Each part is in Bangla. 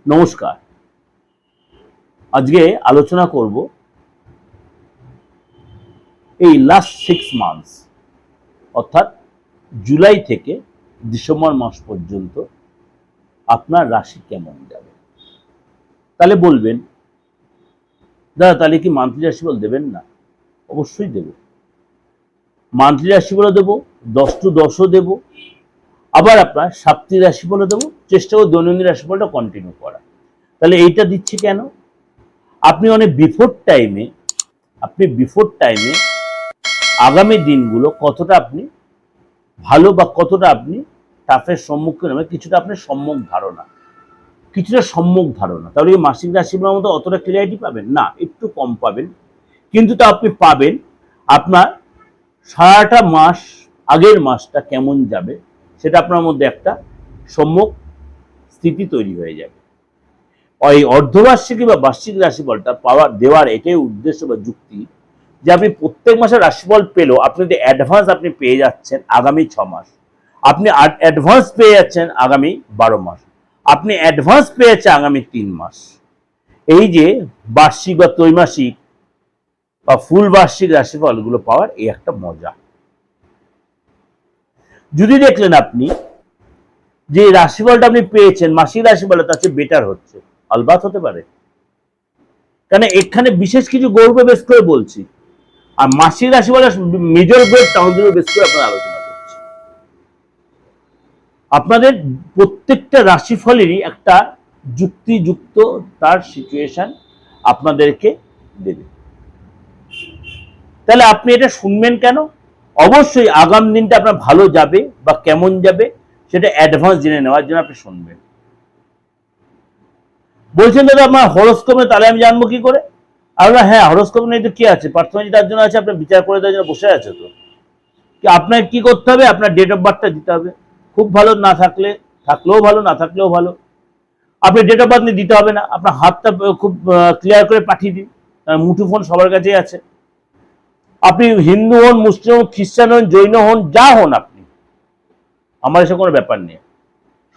নমস্কার। আজকে আলোচনা করব এই লাস্ট 6 মান্থস অর্থাৎ জুলাই থেকে ডিসেম্বর মাস পর্যন্ত আপনার রাশি কেমন যাবে। তাহলে বলবেন, দাদা তাহলে কি মান্থলি রাশিফল দেবেন না? অবশ্যই দেব। মান্থলি রাশিফলও দেব, 10 to 10ও দেব, আবার আপনার সাপ্তাহিক রাশিফলও দেব। চেষ্টা করব দৈনন্দিন রাশিফলটা কন্টিনিউ করা। তাহলে এইটা দিচ্ছি কেন? আপনি অনেক বিফোর টাইমে আগামী দিনগুলো কতটা আপনি ভালো বা কতটা আপনি টাফের সম্মুখীন হবে কিছুটা আপনার সম্যক ধারণা। তাহলে এই মাসিক রাশিফলের মতো অতটা ক্লিয়ারিটি পাবেন না, একটু কম পাবেন, কিন্তু তা আপনি পাবেন। আপনার সারাটা মাস, আগের মাসটা কেমন যাবে সেটা আপনার মধ্যে একটা সম্যক স্থিতি তৈরি হয়ে যাবে। ওই অর্ধবার্ষিকী বা বার্ষিক রাশিফলটা দেওয়ার এটাই উদ্দেশ্য বা যুক্তি যে আপনি প্রত্যেক মাসে রাশিফল পেলেও আপনি যদি অ্যাডভান্স আপনি পেয়ে যাচ্ছেন আগামী 6 মাস, আপনি অ্যাডভান্স পেয়ে যাচ্ছেন আগামী 12 মাস, আপনি অ্যাডভান্স পেয়ে যাচ্ছেন আগামী 3 মাস। এই যে বার্ষিক বা ত্রৈমাসিক বা ফুল বার্ষিক রাশিফলগুলো পাওয়ার এই একটা মজা। যদি দেখলেন আপনি যে রাশিফলটা আপনি পেয়েছেন মাসিক রাশিফলে তার চেয়ে বেটার হচ্ছে, আলবাত হতে পারে, কারণ এখানে বিশেষ কিছু গৌরবে বেশ করে বলছি, আর মাসিক রাশিফলের মেজর গ্রোথ তাহলে বেশ করে আপনার আলোচনা করছি। আপনাদের প্রত্যেকটা রাশিফলেরই একটা যুক্তিযুক্ত তার সিচুয়েশন আপনাদেরকে দেবে। তাহলে আপনি এটা শুনবেন কেন? অবশ্যই আগামী দিনটা আপনার ভালো যাবে বা কেমন যাবে সেটা অ্যাডভান্স জেনে নেওয়ার জন্য আপনি শুনবেন। বলছেন দাদা আমার হরোস্কোপ নেই, তাহলে আমি জানবো কি করে? আমরা হ্যাঁ, হরোস্কোপ নেই তো কি আছে, পার্থমাজি তার জন্য আছে, আপনার বিচার করে দেওয়ার জন্য বসে আছে। তো আপনার কি করতে হবে? আপনার ডেট অফ বার্থটা দিতে হবে। খুব ভালো না থাকলেও ভালো, না থাকলেও ভালো। আপনি ডেট অফ বার্থ দিতে হবে না, আপনার হাতটা খুব ক্লিয়ার করে পাঠিয়ে দিন, মুঠোফোন সবার কাছেই আছে। আপনি হিন্দু হন, মুসলিম হন, খ্রিস্টান হন, জৈন হন, যা হন আপনি, আমার এসে কোনো ব্যাপার নেই,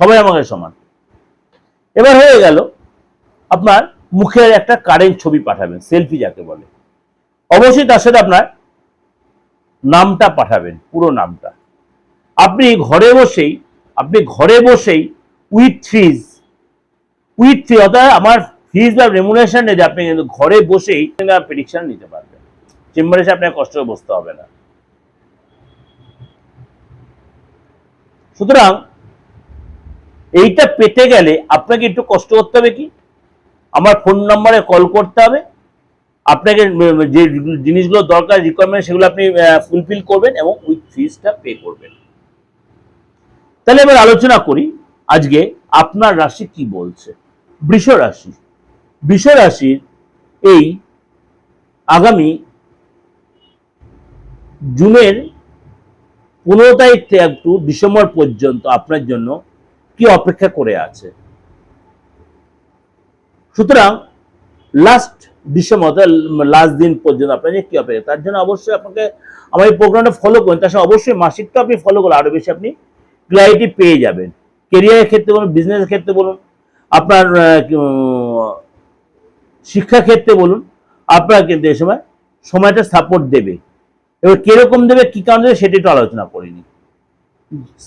সবাই আমাকে সমান। এবার হয়ে গেল, আপনার মুখের একটা কারেন্ট ছবি পাঠাবেন, সেলফি যাকে বলে। অবশ্যই তার সাথে আপনার নামটা পাঠাবেন, পুরো নামটা। আপনি ঘরে বসেই উইথ ফিজ অর্থাৎ আমার ফিজ বা রেমুনারেশন নিয়ে আপনি কিন্তু ঘরে বসেই প্রেডিকশন নিতে পারবেন। চেম্বারে এসে আপনার কষ্ট করে বসতে হবে না। সুতরাং এইটা পেতে গেলে আপনাকে একটু কষ্ট করতে হবে। কি, আমার ফোন নাম্বারে কল করতে হবে, আপনাকে যে জিনিসগুলো দরকার রিকোয়ারমেন্ট সেগুলো আপনি ফুলফিল করবেন এবং উইথ ফিজটা পে করবেন। তাহলে এবার আলোচনা করি আজকে আপনার রাশি কি বলছে। বৃষ রাশির এই আগামী জুনের 15 তারিখ থেকে একটু ডিসেম্বর পর্যন্ত আপনার জন্য কি অপেক্ষা করে আছে। সুতরাং লাস্ট ডিসেম্বর লাস্ট দিন পর্যন্ত আপনার কি অপেক্ষা, তার জন্য অবশ্যই আপনাকে আমার এই প্রোগ্রামটা ফলো করেন। তার সাথে অবশ্যই মাসিকটা আপনি ফলো করলে আরো বেশি আপনি ক্লিয়ারিটি পেয়ে যাবেন। কেরিয়ারের ক্ষেত্রে বলুন, বিজনেসের ক্ষেত্রে বলুন, আপনার শিক্ষা ক্ষেত্রে বলুন, আপনার কিন্তু এই সময়টা সাপোর্ট দেবে। এবার কিরকম দেবে, কি কারণ দেবে সেটা একটু আলোচনা করিনি।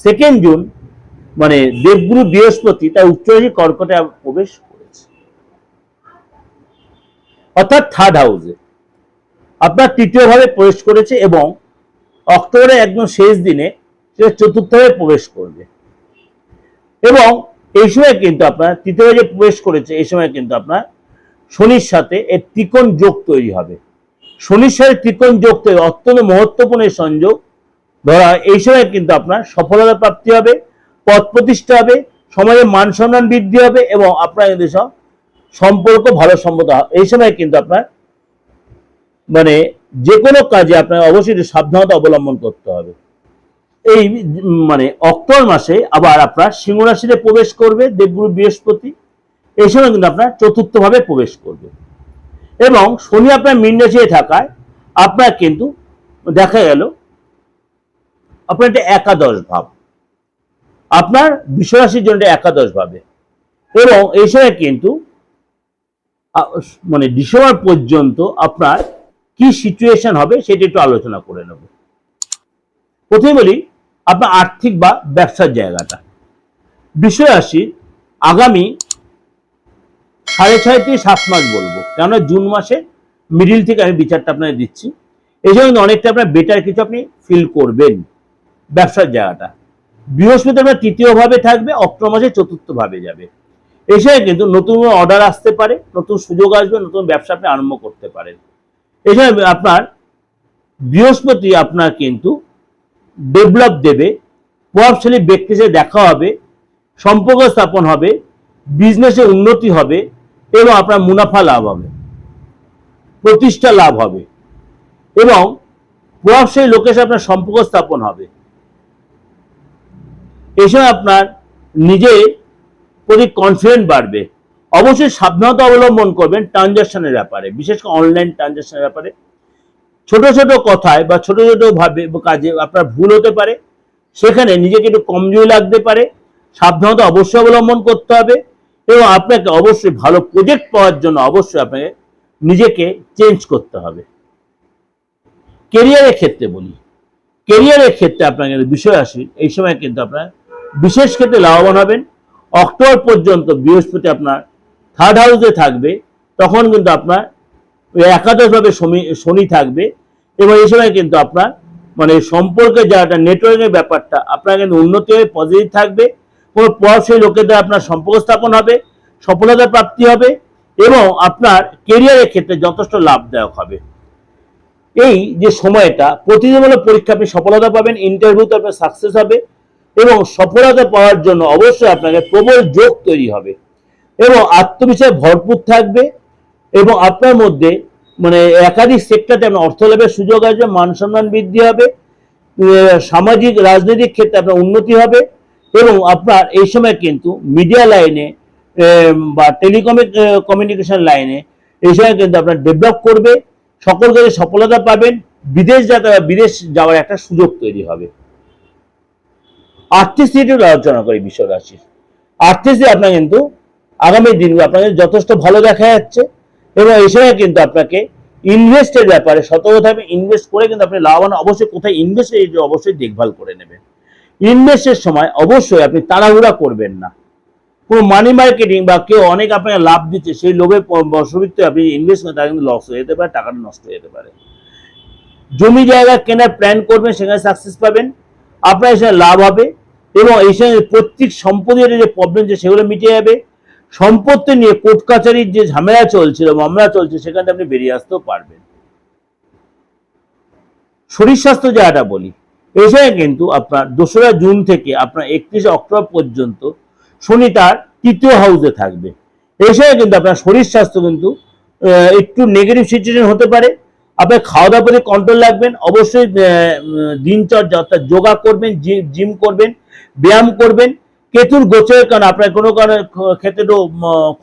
2 জুন মানে দেবগুরু বৃহস্পতি তার উচ্চরাশি কর্কটে প্রবেশ করেছে, অর্থাৎ 3rd হাউসে আপনার 3য় ভাবে প্রবেশ করেছে এবং অক্টোবরের একদম শেষ দিনে সেটা 4র্থ ভাবে প্রবেশ করবে। এবং এই সময় কিন্তু আপনার 3য় ভাবে প্রবেশ করেছে, এই সময় কিন্তু আপনার শনির সাথে এর ত্রিকোণ যোগ তৈরি হবে। শনির সাথে ত্রিকোণ যোগ তৈরি অত্যন্ত মহত্বপূর্ণ সংযোগ ধরা। এই সময় কিন্তু আপনার সফলতা প্রাপ্তি হবে, পদ প্রতিষ্ঠা হবে, সমাজে মান সম্মান বৃদ্ধি হবে এবং আপনার কিন্তু সম্পর্ক ভালো সম্পর্ক। এই সময় কিন্তু আপনার মানে যে কোনো কাজে আপনার অবশ্যই সাবধানতা অবলম্বন করতে হবে। এই অক্টোবর মাসে আবার আপনার সিংহ রাশিতে প্রবেশ করবে দেবগুরু বৃহস্পতি, এই সময় কিন্তু আপনার 4র্থ ভাবে প্রবেশ করবে এবং শনি আপনার মীন রাশিতে থাকায় আপনার কিন্তু দেখা গেল আপনার এটা একাদশ ভাব, আপনার বৃষ রাশির জন্য একাদশ ভাবে। এবং এই সময় কিন্তু মানে ডিসেম্বর পর্যন্ত আপনার কি সিচুয়েশন হবে সেটা একটু আলোচনা করে নেব। প্রথমে বলি আপনার আর্থিক বা ব্যবসার জায়গাটা। বিষয় আসি আগামী 6.5 থেকে 7 মাস বলবো, কেননা জুন মাসে মিডিল থেকে আমি বিচারটা আপনাকে দিচ্ছি। এই জন্য কিন্তু অনেকটা আপনার বেটার কিছু আপনি ফিল করবেন। ব্যবসার জায়গাটা বৃহস্পতি আপনার তৃতীয় ভাবে থাকবে, অক্টোবর মাসে চতুর্থ ভাবে যাবে। এই সময় কিন্তু নতুন অর্ডার আসতে পারে, নতুন সুযোগ আসবে, নতুন ব্যবসা আপনি আরম্ভ করতে পারেন। এই সময় আপনার বৃহস্পতি আপনার কিন্তু ডেভেলপ দেবে, প্রভাবশালী ব্যক্তির সাথে দেখা হবে, সম্পর্ক স্থাপন হবে, বিজনেসে উন্নতি হবে এবং আপনার মুনাফা লাভ হবে, প্রতিষ্ঠা লাভ হবে এবং প্রভাবশালী লোকের সাথে আপনার সম্পর্ক স্থাপন হবে। এই সময় আপনার নিজের প্রতি কনফিডেন্ট বাড়বে। অবশ্যই সাবধানতা অবলম্বন করবেন ট্রানজাকশনের ব্যাপারে, বিশেষ করে অনলাইন ট্রানজাকশনের ব্যাপারে। ছোট ছোট কথায় বা ছোট ছোট ভাবে কাজে আপনার ভুল হতে পারে, সেখানে নিজেকে একটু কমজোরি লাগতে পারে। সাবধানতা অবশ্যই অবলম্বন করতে হবে এবং আপনাকে অবশ্যই ভালো প্রজেক্ট পাওয়ার জন্য অবশ্যই আপনাকে নিজেকে চেঞ্জ করতে হবে। কেরিয়ারের ক্ষেত্রে বলি, কেরিয়ারের ক্ষেত্রে আপনার কিন্তু বিষয় আসি এই সময় কিন্তু আপনার বিশেষ ক্ষেত্রে লাভবান হবেন। অক্টোবর পর্যন্ত বৃহস্পতি আপনার 3rd হাউসে থাকবে, তখন কিন্তু আপনার একাদশভাবে শনি থাকবে এবং এই সময় কিন্তু আপনার মানে সম্পর্কে যারা নেটওয়ার্কের ব্যাপারটা আপনার কিন্তু উন্নতি হয়ে পজিটিভ থাকবে। কোনো প্রভাবশালী লোকেদের আপনার সম্পর্ক স্থাপন হবে, সফলতা প্রাপ্তি হবে এবং আপনার কেরিয়ারের ক্ষেত্রে যথেষ্ট লাভদায়ক হবে। এই যে সময়টা প্রতিযোগিতামূলক পরীক্ষা আপনি সফলতা পাবেন, ইন্টারভিউতে আপনার সাকসেস হবে এবং সফলতা পাওয়ার জন্য অবশ্যই আপনাকে প্রবল যোগ তৈরি হবে এবং আত্মবিশ্বাস ভরপুর থাকবে এবং আপনার মধ্যে মানে একাধিক সেক্টরে আপনার অর্থ লাভের সুযোগ আসবে, মান সম্মান বৃদ্ধি হবে, সামাজিক রাজনৈতিক ক্ষেত্রে আপনার উন্নতি হবে এবং আপনার এই সময় কিন্তু মিডিয়া লাইনে বা কমিউনিকেশন লাইনে এই সময় কিন্তু আপনার ডেভেলপ করবে, সকল কাজে সফলতা পাবেন, বিদেশ যাওয়ার একটা সুযোগ তৈরি হবে। আর্থিক স্থিতির আলোচনা করি বিষয় রাশির। আর্থিক স্থিতি আপনার কিন্তু আগামী দিনগুলো আপনাকে যথেষ্ট ভালো দেখা যাচ্ছে এবং এই সময় কিন্তু আপনাকে ইনভেস্টের ব্যাপারে সতর্ক থাকবে। ইনভেস্ট করে কিন্তু আপনি লাভবান, অবশ্যই কোথায় ইনভেস্ট অবশ্যই দেখভাল করে নেবেন। ইনভেস্টের সময় অবশ্যই আপনি তাড়াহুড়া করবেন না। কোনো মানি মার্কেটিং বা কেউ অনেক আপনাকে লাভ দিচ্ছে সেই লোভে বশবর্তী আপনি ইনভেস্ট করেন, তার কিন্তু লস হয়ে যেতে পারে, টাকাটা নষ্ট হয়ে যেতে পারে। জমি জায়গা কেনার প্ল্যান করবেন, সেখানে সাকসেস পাবেন, আপনার এসে লাভ হবে এবং এই সময় প্রত্যেক সম্পত্তির যে প্রবলেম আছে সেগুলো মিটে যাবে। সম্পত্তি নিয়ে কোর্ট কাছারির যে ঝামেলা চলছিল, মামলা চলছে, সেখান থেকে আপনি বেরিয়ে আসতেও পারবেন। শরীর স্বাস্থ্য জায়গাটা বলি, এই সময় কিন্তু আপনার 2রা জুন থেকে আপনার 31শে অক্টোবর পর্যন্ত শনি তার 3য় হাউসে থাকবে। এই সময় কিন্তু আপনার শরীর স্বাস্থ্য কিন্তু একটু নেগেটিভ সিচুয়েশন হতে পারে। আপনার খাওয়া দাওয়ার প্রতি কন্ট্রোল রাখবেন, অবশ্যই দিনচর্যা অর্থাৎ যোগা করবেন, জিম করবেন, ব্যায়াম করবেন। কেতুর গোচরের কারণে আপনার কোনো কারণে ক্ষেত্রে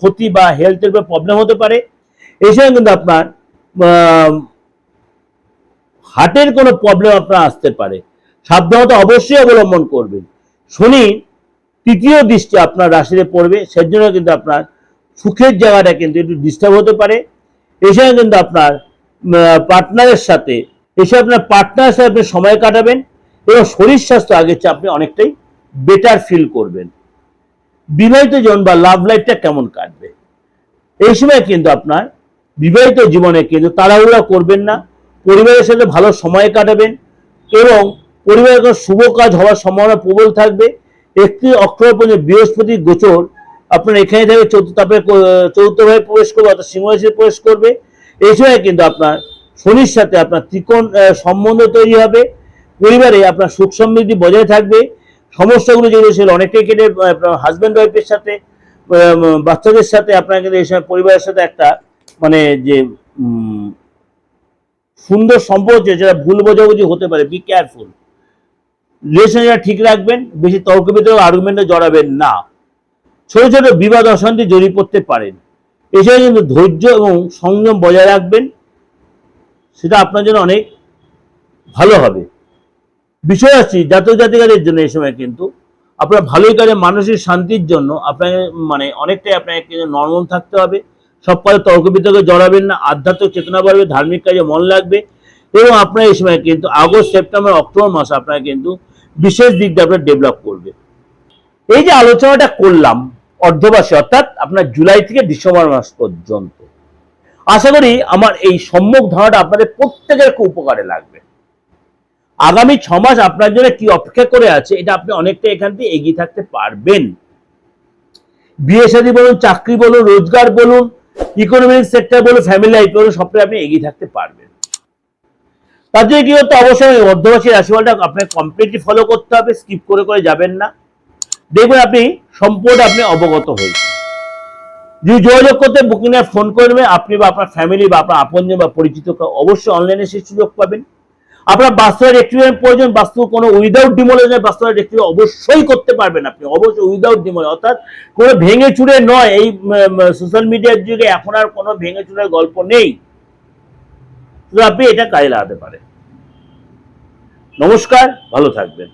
ক্ষতি বা হেলথের প্রবলেম হতে পারে। এই সময় কিন্তু আপনার হার্টের কোনো প্রবলেম আপনার আসতে পারে, সাবধানতা অবশ্যই অবলম্বন করবেন। শনি 3য় দৃষ্টি আপনার রাশিতে পড়বে, সেজন্য কিন্তু আপনার সুখের জায়গাটা কিন্তু একটু ডিস্টার্ব হতে পারে। এই সময় কিন্তু আপনার পার্টনারের সাথে আপনি সময় কাটাবেন এবং শরীর স্বাস্থ্য আগের চেয়ে আপনি অনেকটাই বেটার ফিল করবেন। বিবাহিত জীবন বা লাভ লাইফটা কেমন কাটবে, এই সময় কিন্তু আপনার বিবাহিত জীবনে কিন্তু তাড়াহুড়া করবেন না, পরিবারের সাথে ভালো সময় কাটাবেন এবং পরিবারের শুভ কাজ হওয়ার সম্ভাবনা প্রবল থাকবে। 31 অক্টোবর পর্যন্ত বৃহস্পতি গোচর আপনার এখানে থাকবে, চতুর্থভাবে প্রবেশ করবে অর্থাৎ সিংহ রাশিতে প্রবেশ করবে। এই সময় কিন্তু আপনার শনির সাথে আপনার ত্রিকোণ সম্বন্ধ তৈরি হবে, পরিবারে আপনার সুখ সমৃদ্ধি বজায় থাকবে, সমস্যাগুলো যেগুলো ছিল অনেকটাই কেটে আপনার হাজব্যান্ড ওয়াইফের সাথে বাচ্চাদের সাথে আপনার কিন্তু এই সময় পরিবারের সাথে একটা মানে যে সুন্দর সম্পর্ক যেটা ভুল বোঝাবুঝি হতে পারে। বি কেয়ারফুল, রিলেশনটা ঠিক রাখবেন, বেশি তর্ক বিতর্ক আর্গুমেন্টে জড়াবেন না, ছোট ছোট বিবাদ অশান্তি জড়িয়ে পড়তে পারেন। এছাড়া কিন্তু ধৈর্য এবং সংযম বজায় রাখবেন, সেটা আপনার জন্য অনেক ভালো হবে। বিষয় আসছি জাতক জাতিকাদের জন্য এই সময় কিন্তু আপনার ভালোই কাজে মানসিক শান্তির জন্য আপনাকে মানে অনেকটাই আপনাকে নরমাল থাকতে হবে। সব কাজে তর্ক বিতর্কে জড়াবেন না, আধ্যাত্মিক চেতনা বাড়বে, ধার্মিক কাজে মন লাগবে এবং আপনার এই সময় কিন্তু আগস্ট, সেপ্টেম্বর, অক্টোবর মাস আপনার কিন্তু বিশেষ দিক দিয়ে আপনার ডেভেলপ করবে। এই যে আলোচনাটা করলাম অর্ধবাসী অর্থাৎ আপনার জুলাই থেকে ডিসেম্বর মাস পর্যন্ত, আশা করি আমার এই সম্যক ধারণাটা আপনাদের প্রত্যেকের খুব উপকারে লাগবে। আগামী 6 মাস আপনার জন্য কি অপেক্ষা করে আছে এটা আপনি অনেকটা এখান থেকে এগিয়ে থাকতে পারবেন। বিয়ে শাদী বলুন, চাকরি বলুন, রোজগার বলুন, ইকোনমিক সেক্টর বলুন, ফ্যামিলি লাইফ বলুন, সবটাই আপনি এগিয়ে থাকতে পারবেন। তার জন্য কি করতে অবশ্যই অর্ধবাসী রাশিফলটা আপনাকে কমপ্লিটলি ফলো করতে হবে, স্কিপ করে করে যাবেন না। দেখবেন আপনি সম্পূর্ণ আপনি অবগত হয়েছেন। যদি যোগাযোগ করতে বুকিং এ ফোন করবে, আপনি বা আপনার ফ্যামিলি বা আপনার আপনজন বা পরিচিত অবশ্যই অনলাইনে সেই সুযোগ পাবেন। আপনার বাস্তবের এক্সপিরিয়েন্স প্রয়োজন, বাস্তব কোনো উইদাউট ডিমোলেশন বাস্তবের এক্সপিরিয়েন্স অবশ্যই করতে পারবেন আপনি, অবশ্যই উইদাউট ডিমোলেশন, অর্থাৎ কোনো ভেঙে চুরে নয়। এই সোশ্যাল মিডিয়ার যুগে এখন আর কোনো ভেঙে চুরের গল্প নেই, আপনি এটা কাজে লাগাতে পারেন। নমস্কার, ভালো থাকবেন।